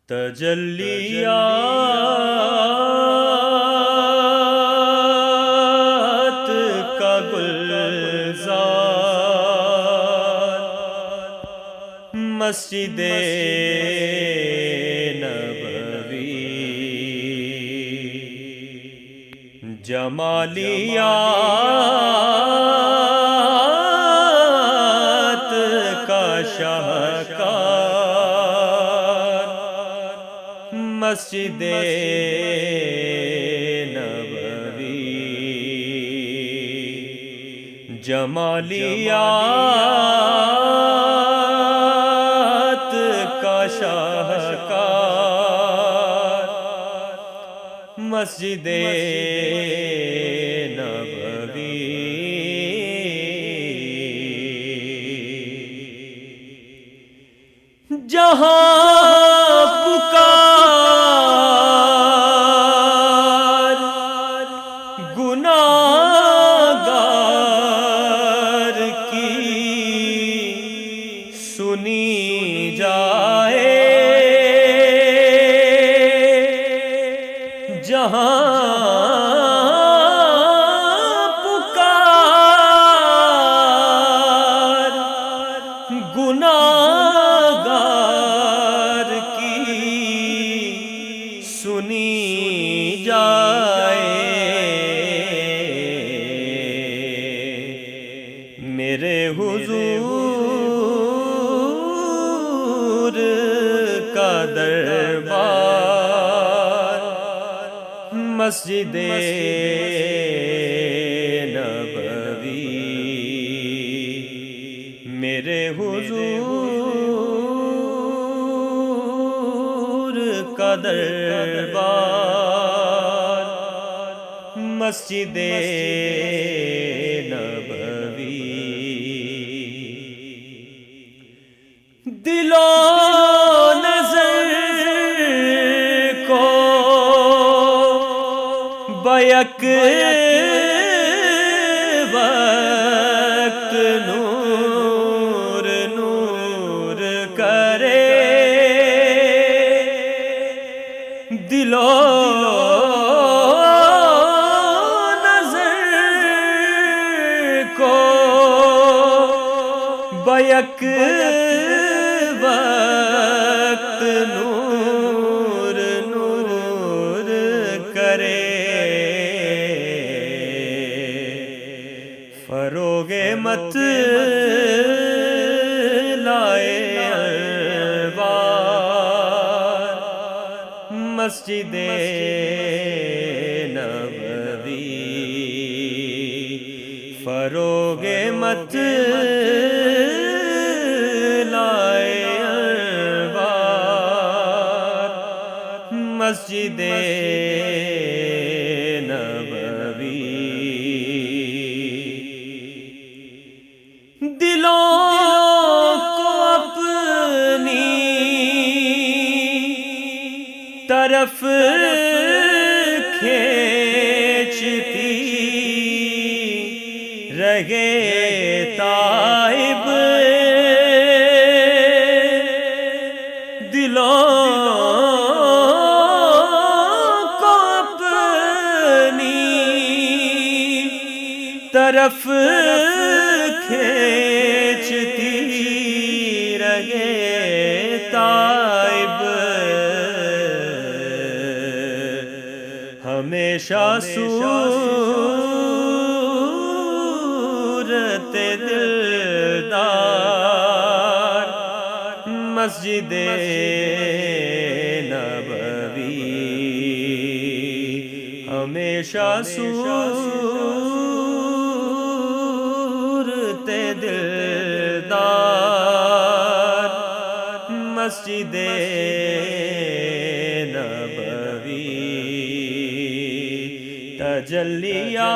تجلیات کا گلزار مسجد نبوی، جمالیات کا شاہکار مسجد نبوی، جمالیات کا شاہکار مسجد نبوی، جہاں پکار گناہگار کی سنی جائے، جہاں پکار گناہگار کی سنی جائے، میرے حضور کا دربار مسجد نبوی، میرے حضور کا دربار مسجد نبوی، دل و نظر کو بیک وقت نور نور کرے، دل و نظر کو بیک وقت نور نور کرے، فروغ مت لائے انوار مسجد نبوی، فروغ مت لائے انوار مسجد نبوی، دلوں کو اپنی طرف کھینچتی رہے تائب، دلوں کو اپنی طرف کھینچتی رہے تائب، ہمیشہ صورت دلدار مسجد نبوی، ہمیشہ صورت دلدار مسجد نبوی، تجلیات